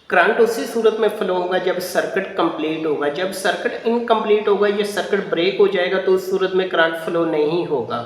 Current उसी सूरत में flow होगा जब सर्किट कंप्लीट होगा। जब सर्किट इनकम्प्लीट होगा या सर्किट ब्रेक हो जाएगा तो उस सूरत में करंट फ्लो नहीं होगा।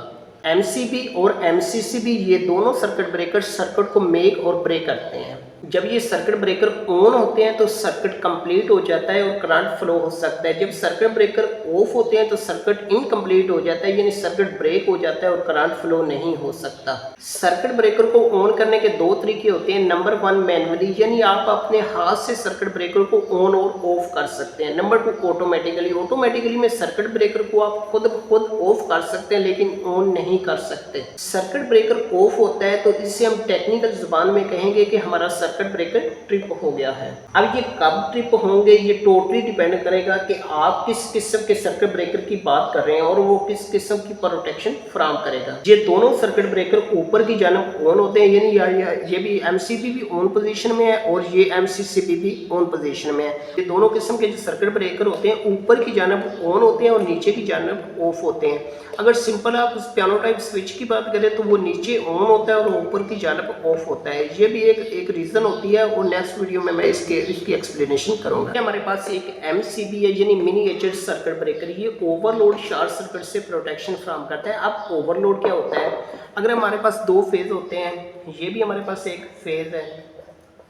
एमसीबी और एमसीसीबी ये दोनों सर्किट ब्रेकर सर्किट को मेक और ब्रेक करते हैं। जब ये सर्किट ब्रेकर ऑन होते हैं तो सर्किट कंप्लीट हो जाता है और करंट फ्लो हो सकता है। जब सर्किट ब्रेकर ऑफ होते हैं तो सर्किट इनकम्प्लीट हो जाता है, यानी सर्किट ब्रेक हो जाता है और करंट फ्लो नहीं हो सकता। सर्किट ब्रेकर को ऑन करने के दो तरीके होते हैं। नंबर 1 मैनुअली, यानी आप अपने हाथ से सर्किट ब्रेकर को ऑन और ऑफ कर सकते हैं। Number 2 automatically. ऑटोमेटिकली में सर्किट ब्रेकर को आप खुद ऑफ कर सकते हैं लेकिन ऑन नहीं कर सकते। सर्किट ब्रेकर ऑफ होता है तो इसे हम टेक्निकल जुबान में कहेंगे कि हमारा सर्किट ब्रेकर ट्रिप हो गया है। अब ये कब ट्रिप होंगे ये टोटली डिपेंड करेगा कि आप किस किस्म के सर्किट ब्रेकर की बात कर रहे हैं और वो किस किस्म की प्रोटेक्शन फराहम करेगा। ये दोनों सर्किट ब्रेकर ऊपर की जानब ऑन होते हैं, यानी ये भी एमसीबी भी ऑन पोजीशन में है और ये एमसीसीबी भी ऑन पोजीशन में है। ये दोनों किस्म के जो सर्किट ब्रेकर होते हैं ऊपर की जानब ऑन होते हैं और नीचे की जानब ऑफ होते हैं। अगर सिंपल आप उस पियानो टाइप स्विच की बात करें तो वो नीचे ऑन होता है और ऊपर की जानब ऑफ होता है। ये भी एक रीज़न होती है और नेक्स्ट वीडियो में मैं इसकी एक्सप्लेनेशन करूंगा। हमारे पास एक एमसीबी है यानी मिनिएचर सर्किट ब्रेकर। ये ओवरलोड शॉर्ट सर्किट से प्रोटेक्शन फराहम करता है। अब ओवरलोड क्या होता है? अगर हमारे पास दो फेज होते हैं, ये भी हमारे पास एक फेज है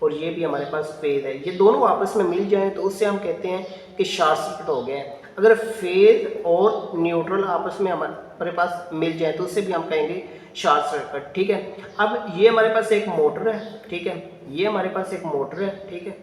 और ये भी हमारे पास फेज है, ये दोनों आपस में मिल जाएं तो उससे हम कहते हैं कि शॉर्ट सर्किट हो गया है। अगर फेज और न्यूट्रल आपस में हमारे पास मिल जाए तो उससे भी हम कहेंगे शॉर्ट सर्किट। ठीक है। अब ये हमारे पास एक मोटर है, ठीक है, ये हमारे पास एक मोटर है, ठीक है,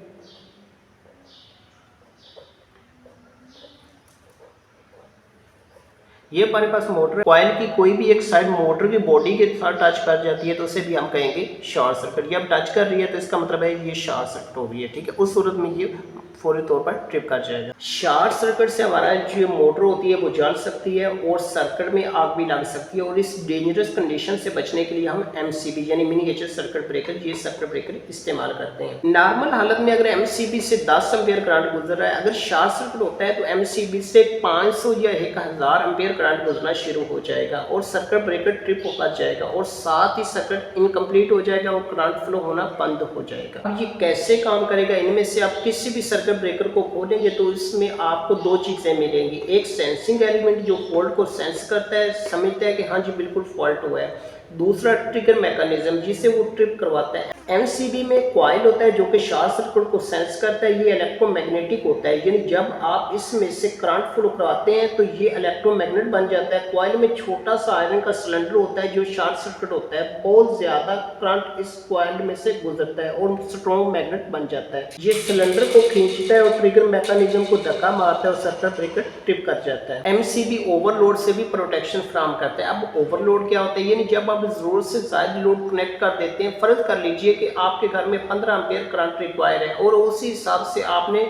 ये हमारे पास मोटर है। कॉइल की कोई भी एक साइड मोटर की बॉडी के साथ टच कर जाती है तो उसे भी हम कहेंगे शॉर्ट सर्किट। ये अब टच कर रही है तो इसका मतलब है ये शॉर्ट सर्किट हो रही है। ठीक है, उस सूरत में ये फौरी तौर पर ट्रिप कर जाएगा। शॉर्ट सर्किट से हमारा जो मोटर होती है वो जल सकती है और सर्किट में आग भी लग सकती है और इस डेंजरस कंडीशन से बचने के लिए हम एमसीबी यानी मिनिएचर सर्किट ब्रेकर, ये सर्किट ब्रेकर इस्तेमाल करते हैं। नॉर्मल हालत में अगर एमसीबी से 10 एम्पीयर करंट गुजर रहा है, अगर शॉर्ट सर्किट होता है तो एमसीबी से 500 या 1000 एम्पीयर करंट गुजरना शुरू हो जाएगा और सर्किट ब्रेकर ट्रिप होकर जाएगा और साथ ही सर्किट इनकम्प्लीट हो जाएगा और करंट फ्लो होना बंद हो जाएगा। अब ये कैसे काम करेगा? इनमें से आप किसी भी सर्किट ब्रेकर को खोलेंगे तो इसमें आपको दो चीजें मिलेंगी। एक सेंसिंग एलिमेंट जो फॉल्ट को सेंस करता है, समझता है कि हाँ जी बिल्कुल फॉल्ट हुआ है। दूसरा ट्रिगर मैकेनिज्म जिसे वो ट्रिप करवाता है। एमसीबी में कॉइल होता है जो कि शॉर्ट सर्किट को सेंस करता है, ये इलेक्ट्रोमैग्नेटिक होता है, यानी जब आप इसमें से करंट फ्लो करवाते हैं तो ये इलेक्ट्रोमैग्नेट बन जाता है। कॉइल में छोटा सा आयरन का सिलेंडर होता है जो शॉर्ट सर्किट होता है, बहुत ज्यादा करंट इस कॉइल में से गुजरता है और स्ट्रॉन्ग मैग्नेट बन जाता है। ये सिलेंडर को खींचता है और ट्रिगर मैकेनिज्म को धक्का मारता है और सर्किट ब्रेकर ट्रिप कर जाता है। एमसीबी ओवरलोड से भी प्रोटेक्शन फराहम करता है। अब ओवरलोड क्या होता है? यानी जब आप जरूरत से ज्यादा लोड कनेक्ट कर देते हैं, फर्ज कर लीजिए कि आपके घर में 15 एम्पीयर करंट रिक्वायर है और उसी हिसाब से आपने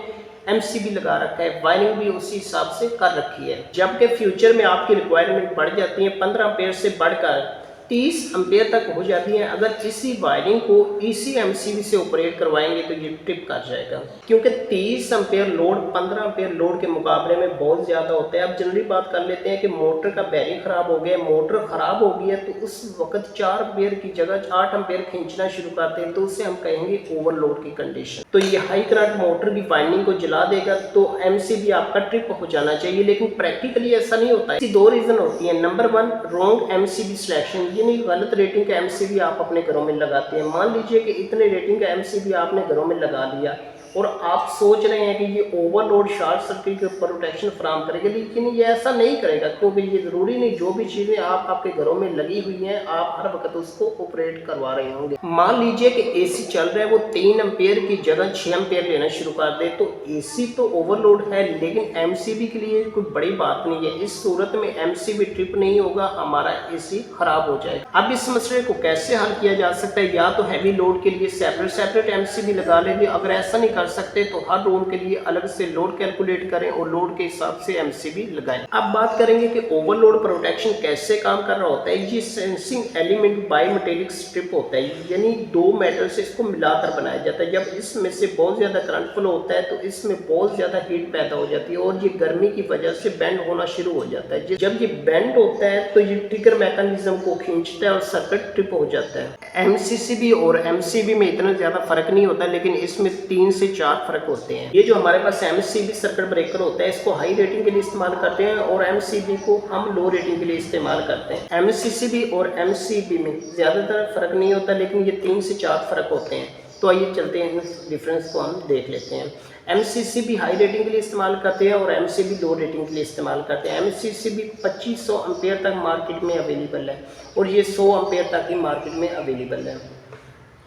एमसीबी लगा रखा है, वायरिंग भी उसी हिसाब से कर रखी है। जबकि फ्यूचर में आपकी रिक्वायरमेंट बढ़ जाती है, 15 एम्पीयर से बढ़कर 30 एम्पीयर तक हो जाती है। अगर इसी वायरिंग को इसी एमसीबी से ऑपरेट करवाएंगे तो ये ट्रिप कर जाएगा, क्योंकि 30 एम्पीयर लोड 15 एम्पीयर लोड के मुकाबले में बहुत ज़्यादा होता है। अब जनरली बात कर लेते हैं कि मोटर का बैरिंग खराब हो गया, मोटर खराब हो गई है तो उस वक्त 4 एम्पीयर की जगह 8 एम्पीयर खींचना शुरू करते हैं तो उसे हम कहेंगे ओवरलोड की कंडीशन। तो ये हाई करंट मोटर की वाइंडिंग को जला देगा तो एमसीबी आपका ट्रिप हो जाना चाहिए, लेकिन प्रैक्टिकली ऐसा नहीं होता है। दो रीजन होती है। नंबर 1 रॉन्ग एमसीबी सिलेक्शन, यानी गलत रेटिंग का एमसीबी आप अपने घरों में लगाते हैं। मान लीजिए कि इतने रेटिंग का एमसीबी आपने घरों में लगा लिया और आप सोच रहे हैं कि ये ओवरलोड शॉर्ट सर्किट के प्रोटेक्शन फराहम करेगा, लेकिन ये ऐसा नहीं करेगा, क्योंकि ये ज़रूरी नहीं जो भी चीज़ें आप आपके घरों में लगी हुई हैं आप हर वक्त उसको ऑपरेट करवा रहे होंगे। मान लीजिए कि एसी चल रहा है, वो 3 एम्पीयर की जगह 6 एम्पीयर लेना शुरू कर दे तो एसी तो ओवरलोड है, लेकिन एमसीबी के लिए कोई बड़ी बात नहीं है। इस सूरत में एमसीबी ट्रिप नहीं होगा, हमारा एसी खराब हो जाएगा। अब इस मसले को कैसे हल किया जा सकता है? या तो हैवी लोड के लिए सेपरेट एमसीबी लगा लेंगे। अगर ऐसा नहीं कर सकते तो हर रूम के लिए अलग से लोड कैलकुलेट करें और लोड के हिसाब से एमसीबी लगाएं। अब बात करेंगे कि ओवरलोड प्रोटेक्शन कैसे काम कर रहा होता है। ये सेंसिंग एलिमेंट बायोमेटेलिक स्ट्रिप होता है, यानी दो मेटल से इसको मिलाकर बनाया जाता है। जब इसमें से बहुत ज्यादा करंट फ्लो होता है तो इसमें बहुत ज्यादा हीट पैदा हो जाती है और ये गर्मी की वजह से बेंड होना शुरू हो जाता है। जब ये बेंड होता है तो ये ट्रिगर मैकेनिज्म को खींचता है और सर्किट ट्रिप हो जाता है। एमसीसीबी और एमसीबी में इतना ज्यादा फर्क नहीं होता, लेकिन इसमें 3 से से 4 फ़र्क होते हैं। ये जो हमारे पास MCB सर्किट ब्रेकर होता है, इसको हाई रेटिंग के लिए इस्तेमाल करते हैं और MCB को हम लो रेटिंग के लिए इस्तेमाल करते हैं। MCCB और MCB में ज़्यादातर फ़र्क नहीं होता, लेकिन ये 3 से 4 फ़र्क होते हैं। तो आइए चलते हैं, इस डिफरेंस को हम देख लेते हैं। MCCB हाई रेटिंग के लिए इस्तेमाल करते हैं और MCB लो रेटिंग के लिए इस्तेमाल करते हैं। MCCB 2500 एम्पेयर तक मार्केट में अवेलेबल है और ये 100 एम्पेयर तक ही मार्केट में अवेलेबल है।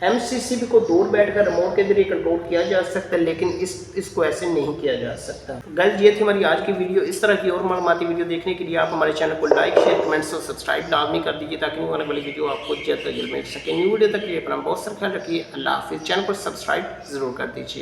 MCCB को दूर बैठकर रिमोट के जरिए कंट्रोल किया जा सकता है, लेकिन इसको ऐसे नहीं किया जा सकता। गाइस, ये थी हमारी आज की वीडियो। इस तरह की और मालूमाती वीडियो देखने के लिए आप हमारे चैनल को लाइक, शेयर, कमेंट्स और सब्सक्राइब लाजमी कर दीजिए, ताकि आने वाली वीडियो आपको जल्द से जल्द मिल सके। न्यू वीडियो तक के लिए अपना बहुत सारा ख्याल रखिए। अल्लाह हाफिज़। चैनल को सब्सक्राइब ज़रूर कर दीजिए।